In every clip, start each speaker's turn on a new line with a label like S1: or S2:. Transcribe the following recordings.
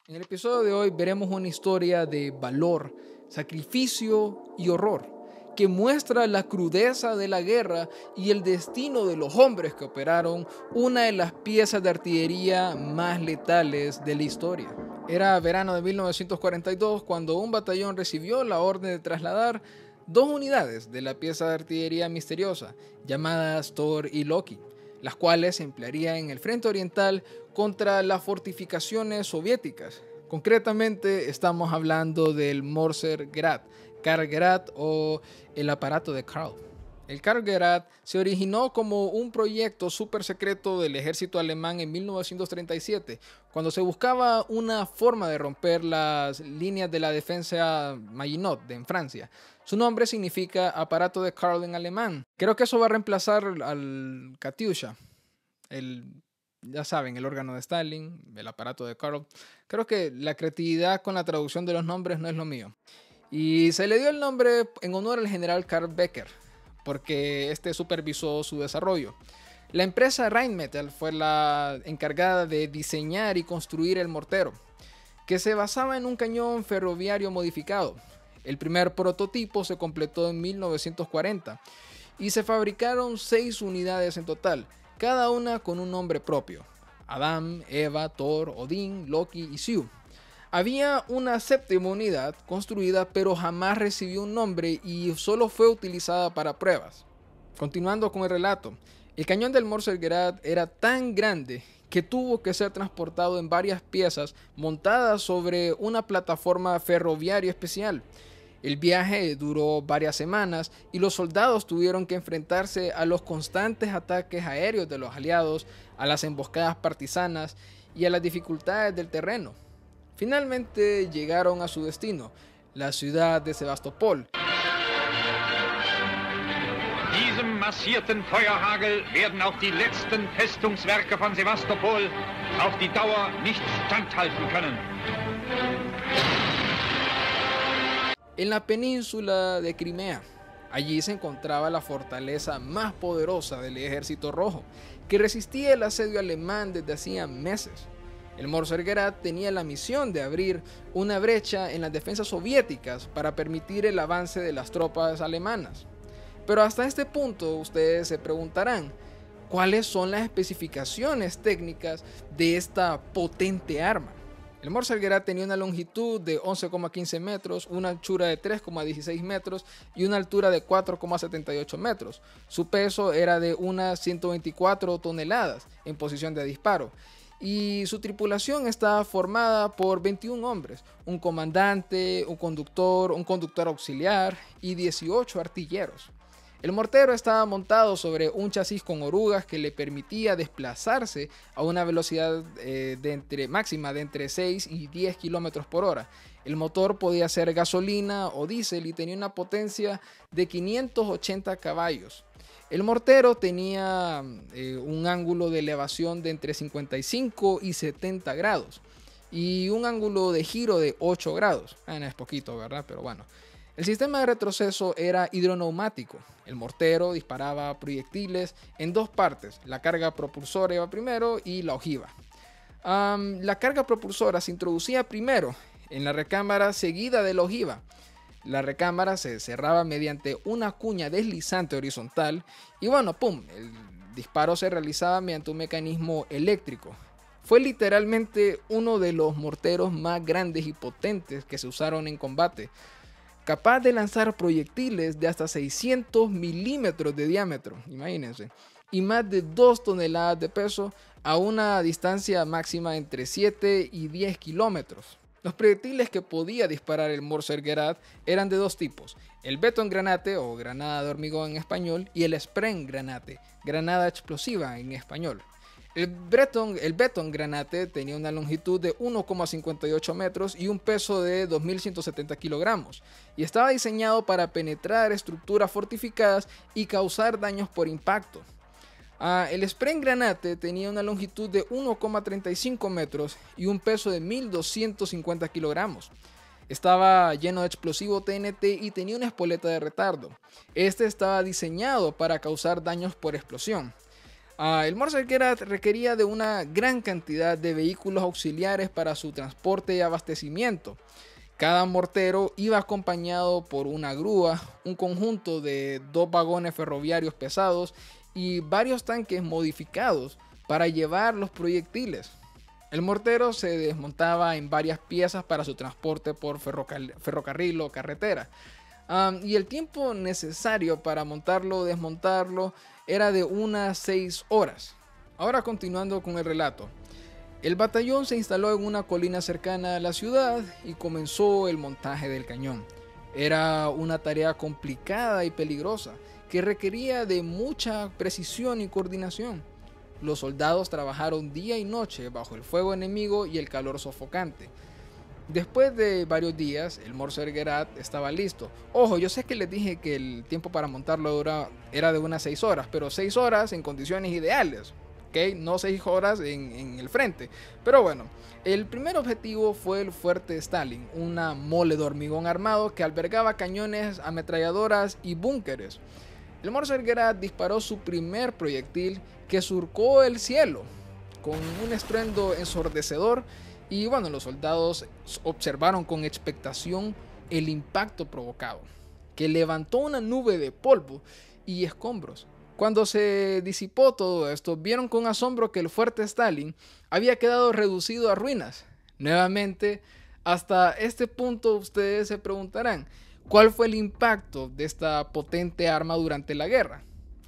S1: En el episodio de hoy veremos una historia de valor, sacrificio y horror, que muestra la crudeza de la guerra y el destino de los hombres que operaron una de las piezas de artillería más letales de la historia. Era verano de 1942 cuando un batallón recibió la orden de trasladar dos unidades de la pieza de artillería misteriosa, llamadas Thor y Loki, las cuales se emplearían en el frente oriental contra las fortificaciones soviéticas. Concretamente estamos hablando del Morsel-Grad, Karlgrad o el aparato de Karl. El Karlgrad se originó como un proyecto súper secreto del ejército alemán en 1937, cuando se buscaba una forma de romper las líneas de la defensa Maginot en Francia. Su nombre significa aparato de Karl en alemán. Creo que eso va a reemplazar al Katyusha, ya saben, el órgano de Stalin, el aparato de Karl. Creo que la creatividad con la traducción de los nombres no es lo mío. Y se le dio el nombre en honor al general Karl Becker, porque este supervisó su desarrollo. La empresa Rheinmetall fue la encargada de diseñar y construir el mortero, que se basaba en un cañón ferroviario modificado. El primer prototipo se completó en 1940 y se fabricaron 6 unidades en total, cada una con un nombre propio: Adam, Eva, Thor, Odín, Loki y Sue. Había una séptima unidad construida, pero jamás recibió un nombre y solo fue utilizada para pruebas. Continuando con el relato, el cañón del Morsel-Grad era tan grande que tuvo que ser transportado en varias piezas montadas sobre una plataforma ferroviaria especial. El viaje duró varias semanas y los soldados tuvieron que enfrentarse a los constantes ataques aéreos de los aliados, a las emboscadas partisanas y a las dificultades del terreno. Finalmente llegaron a su destino, la ciudad de Sebastopol.
S2: Diesem massierten Feuerhagel werden auch die letzten Festungswerke von Sebastopol auf die Dauer nicht standhalten können.
S1: En la península de Crimea, allí se encontraba la fortaleza más poderosa del Ejército Rojo, que resistía el asedio alemán desde hacía meses. El Morsel-Grad tenía la misión de abrir una brecha en las defensas soviéticas para permitir el avance de las tropas alemanas. Pero hasta este punto ustedes se preguntarán, ¿cuáles son las especificaciones técnicas de esta potente arma? El Morsel-Grad tenía una longitud de 11,15 metros, una anchura de 3,16 metros y una altura de 4,78 metros. Su peso era de unas 124 toneladas en posición de disparo. Y su tripulación estaba formada por 21 hombres, un comandante, un conductor auxiliar y 18 artilleros. El mortero estaba montado sobre un chasis con orugas que le permitía desplazarse a una velocidad máxima de entre 6 y 10 km por hora. El motor podía ser gasolina o diésel y tenía una potencia de 580 caballos. El mortero tenía un ángulo de elevación de entre 55 y 70 grados y un ángulo de giro de 8 grados. No es poquito, ¿verdad? Pero bueno. El sistema de retroceso era hidroneumático. El mortero disparaba proyectiles en dos partes. La carga propulsora iba primero y la ojiva. La carga propulsora se introducía primero en la recámara seguida de la ojiva. La recámara se cerraba mediante una cuña deslizante horizontal y bueno, ¡pum!, el disparo se realizaba mediante un mecanismo eléctrico. Fue literalmente uno de los morteros más grandes y potentes que se usaron en combate, capaz de lanzar proyectiles de hasta 600 milímetros de diámetro, imagínense, y más de 2 toneladas de peso a una distancia máxima entre 7 y 10 kilómetros. Los proyectiles que podía disparar el Morsel-Grad eran de dos tipos: el Betongranate o granada de hormigón en español y el Sprenggranate, granada explosiva en español. El Betongranate tenía una longitud de 1,58 metros y un peso de 2.170 kilogramos y estaba diseñado para penetrar estructuras fortificadas y causar daños por impacto. El Sprenggranate tenía una longitud de 1,35 metros y un peso de 1.250 kilogramos. Estaba lleno de explosivo TNT y tenía una espoleta de retardo. Este estaba diseñado para causar daños por explosión. El Morsergerat requería de una gran cantidad de vehículos auxiliares para su transporte y abastecimiento. Cada mortero iba acompañado por una grúa, un conjunto de 2 vagones ferroviarios pesados y varios tanques modificados para llevar los proyectiles. El mortero se desmontaba en varias piezas para su transporte por ferrocarril o carretera. Y el tiempo necesario para montarlo o desmontarlo era de unas 6 horas. Ahora continuando con el relato. El batallón se instaló en una colina cercana a la ciudad y comenzó el montaje del cañón. Era una tarea complicada y peligrosa que requería de mucha precisión y coordinación. Los soldados trabajaron día y noche bajo el fuego enemigo y el calor sofocante. Después de varios días, el Morsergerat estaba listo. Ojo, yo sé que les dije que el tiempo para montarlo era de unas 6 horas, pero 6 horas en condiciones ideales. ¿Okay? No 6 horas en el frente. Pero bueno, el primer objetivo fue el fuerte Stalin, una mole de hormigón armado que albergaba cañones, ametralladoras y búnkeres. El Morsergerat disparó su primer proyectil que surcó el cielo con un estruendo ensordecedor y bueno, los soldados observaron con expectación el impacto provocado, que levantó una nube de polvo y escombros. Cuando se disipó todo esto, vieron con asombro que el fuerte Stalin había quedado reducido a ruinas. Nuevamente, hasta este punto ustedes se preguntarán, ¿cuál fue el impacto de esta potente arma durante la guerra?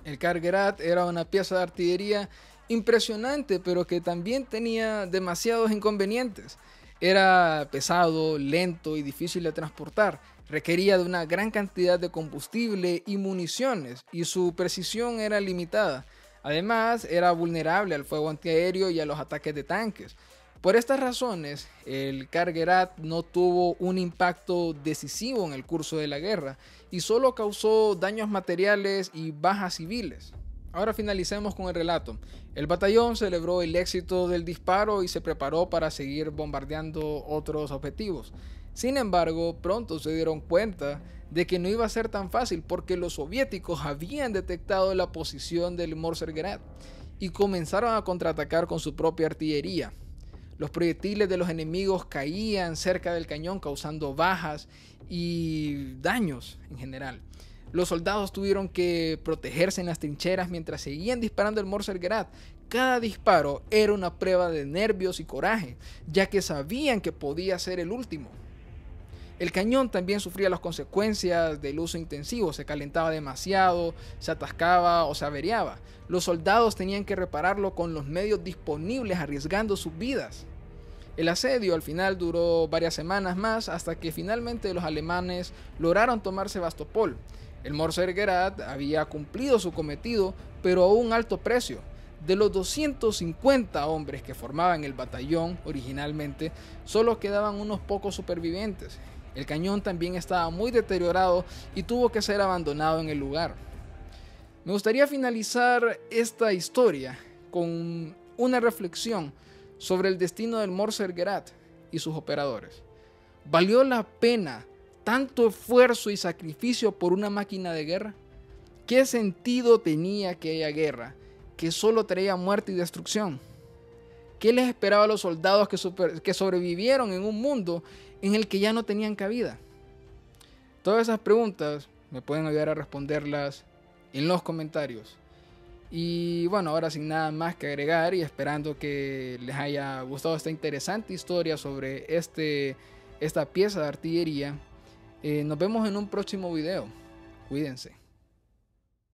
S1: El Kargerat era una pieza de artillería impresionante, pero que también tenía demasiados inconvenientes. Era pesado, lento y difícil de transportar. Requería de una gran cantidad de combustible y municiones, y su precisión era limitada. Además, era vulnerable al fuego antiaéreo y a los ataques de tanques. Por estas razones, el Kargerat no tuvo un impacto decisivo en el curso de la guerra y solo causó daños materiales y bajas civiles. Ahora finalicemos con el relato. El batallón celebró el éxito del disparo y se preparó para seguir bombardeando otros objetivos. Sin embargo, pronto se dieron cuenta de que no iba a ser tan fácil porque los soviéticos habían detectado la posición del Morsergerat y comenzaron a contraatacar con su propia artillería. Los proyectiles de los enemigos caían cerca del cañón causando bajas y daños en general. Los soldados tuvieron que protegerse en las trincheras mientras seguían disparando el Morsergerat. Cada disparo era una prueba de nervios y coraje, ya que sabían que podía ser el último. El cañón también sufría las consecuencias del uso intensivo, se calentaba demasiado, se atascaba o se averiaba. Los soldados tenían que repararlo con los medios disponibles, arriesgando sus vidas. El asedio al final duró varias semanas más hasta que finalmente los alemanes lograron tomar Sebastopol. El Morsergerat había cumplido su cometido, pero a un alto precio. De los 250 hombres que formaban el batallón originalmente, solo quedaban unos pocos supervivientes. El cañón también estaba muy deteriorado y tuvo que ser abandonado en el lugar. Me gustaría finalizar esta historia con una reflexión sobre el destino del Morsergerat y sus operadores. ¿Valió la pena tanto esfuerzo y sacrificio por una máquina de guerra? ¿Qué sentido tenía aquella guerra que solo traía muerte y destrucción? ¿Qué les esperaba a los soldados que sobrevivieron en un mundo en el que ya no tenían cabida? Todas esas preguntas me pueden ayudar a responderlas en los comentarios. Y bueno, ahora sin nada más que agregar y esperando que les haya gustado esta interesante historia sobre esta pieza de artillería, nos vemos en un próximo video. Cuídense.